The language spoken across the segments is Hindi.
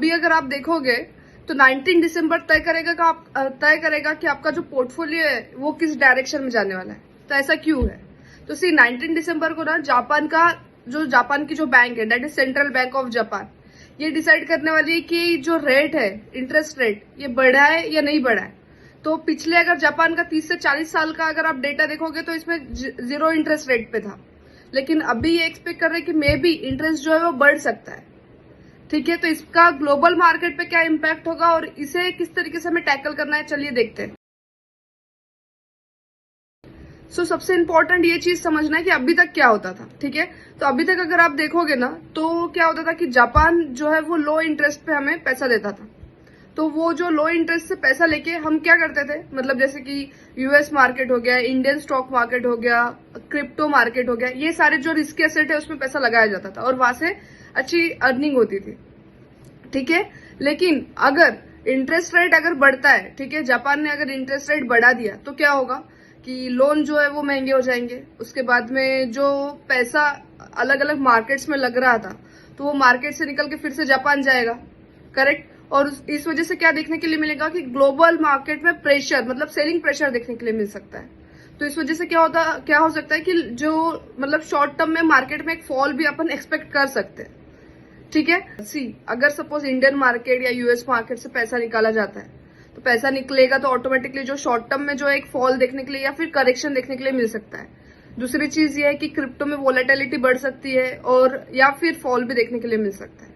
अभी अगर आप देखोगे तो 19 दिसंबर तय करेगा कि आपका जो पोर्टफोलियो है वो किस डायरेक्शन में जाने वाला है। तो ऐसा क्यों है? तो 19 दिसंबर को ना जापान की जो बैंक है, that is central bank of Japan, ये डिसाइड करने वाली है कि जो रेट है, इंटरेस्ट रेट, ये बढ़ा है या नहीं बढ़ा है। तो पिछले अगर जापान का 30 से 40 साल का अगर आप डेटा देखोगे तो इसमें 0 इंटरेस्ट रेट पे था, लेकिन अभी ये एक्सपेक्ट कर रहे हैं कि मे बी इंटरेस्ट जो है वो बढ़ सकता है। ठीक है, तो इसका ग्लोबल मार्केट पे क्या इम्पैक्ट होगा और इसे किस तरीके से हमें टैकल करना है, चलिए देखते हैं। सबसे इंपॉर्टेंट ये चीज समझना है कि अभी तक क्या होता था। ठीक है, तो अभी तक अगर आप देखोगे ना तो क्या होता था कि जापान जो है वो लो इंटरेस्ट पे हमें पैसा देता था। तो वो जो लो इंटरेस्ट से पैसा लेके हम क्या करते थे, मतलब जैसे कि यूएस मार्केट हो गया, इंडियन स्टॉक मार्केट हो गया, क्रिप्टो मार्केट हो गया, ये सारे जो रिस्की एसेट है उसमें पैसा लगाया जाता था और वहां से अच्छी अर्निंग होती थी। ठीक है, लेकिन अगर इंटरेस्ट रेट अगर बढ़ता है, ठीक है, जापान ने अगर इंटरेस्ट रेट बढ़ा दिया तो क्या होगा कि लोन जो है वो महंगे हो जाएंगे। उसके बाद में जो पैसा अलग अलग मार्केट्स में लग रहा था तो वो मार्केट से निकल के फिर से जापान जाएगा। करेक्ट। और इस वजह से क्या देखने के लिए मिलेगा कि ग्लोबल मार्केट में प्रेशर, मतलब सेलिंग प्रेशर देखने के लिए मिल सकता है। तो इस वजह से क्या हो सकता है कि जो मतलब शॉर्ट टर्म में मार्केट में एक फॉल भी अपन एक्सपेक्ट कर सकते हैं। ठीक है, अगर सपोज इंडियन मार्केट या यूएस मार्केट से पैसा निकाला जाता है तो पैसा निकलेगा तो ऑटोमेटिकली जो शॉर्ट टर्म में जो एक फॉल देखने के लिए या फिर करेक्शन देखने के लिए मिल सकता है। दूसरी चीज ये है कि क्रिप्टो में वोलेटिलिटी बढ़ सकती है और या फिर फॉल भी देखने के लिए मिल सकता है।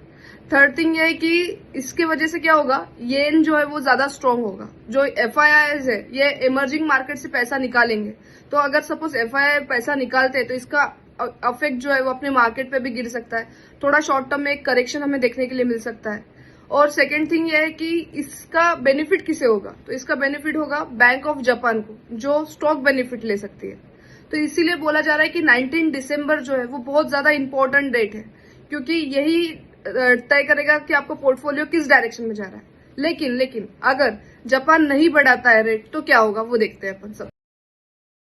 थर्ड थिंग ये है कि इसके वजह से क्या होगा, येन जो है वो ज्यादा स्ट्रांग होगा। जो एफआईआईज है ये इमर्जिंग मार्केट से पैसा निकालेंगे, तो अगर सपोज एफआईआई पैसा निकालते हैं तो इसका अफेक्ट जो है वो अपने मार्केट पे भी गिर सकता है। थोड़ा शॉर्ट टर्म में एक करेक्शन हमें देखने के लिए मिल सकता है। और सेकेंड थिंग ये है कि इसका बेनिफिट किसे होगा, तो इसका बेनिफिट होगा बैंक ऑफ जापान को, जो स्टॉक बेनिफिट ले सकती है। तो इसीलिए बोला जा रहा है कि 19 दिसंबर जो है वो बहुत ज्यादा इंपॉर्टेंट डेट है, क्योंकि यही तय करेगा कि आपका पोर्टफोलियो किस डायरेक्शन में जा रहा है। लेकिन अगर जापान नहीं बढ़ाता है रेट तो क्या होगा वो देखते हैं अपन सब।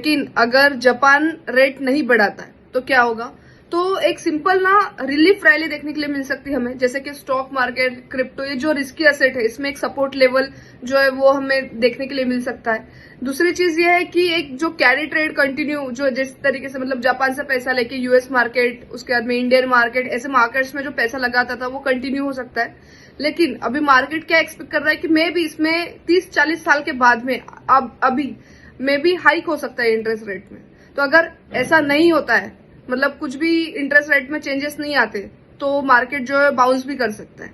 लेकिन अगर जापान रेट नहीं बढ़ाता है तो क्या होगा, तो एक सिंपल ना रिलीफ रैली देखने के लिए मिल सकती है हमें। जैसे कि स्टॉक मार्केट, क्रिप्टो, ये जो रिस्की एसेट है इसमें एक सपोर्ट लेवल जो है वो हमें देखने के लिए मिल सकता है। दूसरी चीज ये है कि एक जो कैरी ट्रेड कंटिन्यू, जो जिस तरीके से मतलब जापान से पैसा लेके यूएस मार्केट, उसके बाद में इंडियन मार्केट, ऐसे मार्केट्स में जो पैसा लगाता था वो कंटिन्यू हो सकता है। लेकिन अभी मार्केट क्या एक्सपेक्ट कर रहा है कि मे भी इसमें 30-40 साल के बाद में अभी मे भी हाइक हो सकता है इंटरेस्ट रेट में। तो अगर ऐसा नहीं होता है, मतलब कुछ भी इंटरेस्ट रेट में चेंजेस नहीं आते, तो मार्केट जो है बाउंस भी कर सकता है।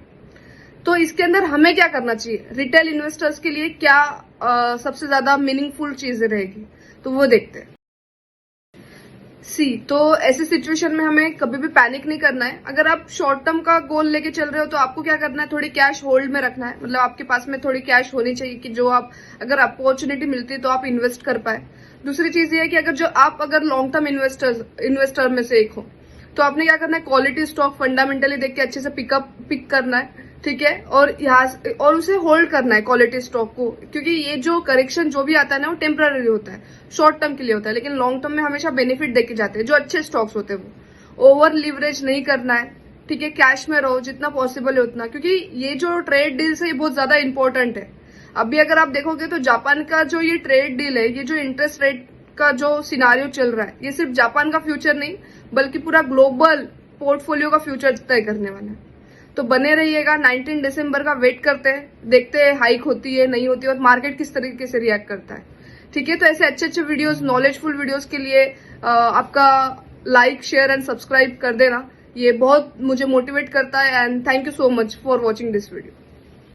तो इसके अंदर हमें क्या करना चाहिए, रिटेल इन्वेस्टर्स के लिए क्या सबसे ज्यादा मीनिंगफुल चीजें रहेगी, तो वो देखते हैं। तो ऐसी सिचुएशन में हमें कभी भी पैनिक नहीं करना है। अगर आप शॉर्ट टर्म का गोल लेके चल रहे हो तो आपको क्या करना है, थोड़ी कैश होल्ड में रखना है। मतलब आपके पास में थोड़ी कैश होनी चाहिए कि जो आप अगर अपॉर्चुनिटी मिलती है तो आप इन्वेस्ट कर पाए। दूसरी चीज ये है कि अगर लॉन्ग टर्म इन्वेस्टर में से एक हो तो आपने क्या करना है, क्वालिटी स्टॉक फंडामेंटली देख के अच्छे से पिक करना है। ठीक है, और उसे होल्ड करना है क्वालिटी स्टॉक को, क्योंकि ये जो करेक्शन जो भी आता है ना वो टेम्पररी होता है, शॉर्ट टर्म के लिए होता है, लेकिन लॉन्ग टर्म में हमेशा बेनिफिट देके जाते हैं जो अच्छे स्टॉक्स होते हैं। वो ओवर लिवरेज नहीं करना है। ठीक है, कैश में रहो जितना पॉसिबल है उतना, क्योंकि ये जो ट्रेड डील्स है ये बहुत ज्यादा इंपॉर्टेंट है। अभी अगर आप देखोगे तो जापान का जो ये ट्रेड डील है, ये जो इंटरेस्ट रेट का जो सिनारियो चल रहा है, ये सिर्फ जापान का फ्यूचर नहीं बल्कि पूरा ग्लोबल पोर्टफोलियो का फ्यूचर तय करने वाला है। तो बने रहिएगा, 19 दिसंबर का वेट करते हैं, देखते हैं हाइक होती है नहीं होती है और मार्केट किस तरीके से रिएक्ट करता है। ठीक है, तो ऐसे अच्छे वीडियोस, नॉलेजफुल वीडियोस के लिए आपका लाइक, शेयर एंड सब्सक्राइब कर देना, ये बहुत मुझे मोटिवेट करता है। And thank you so much for watching this video.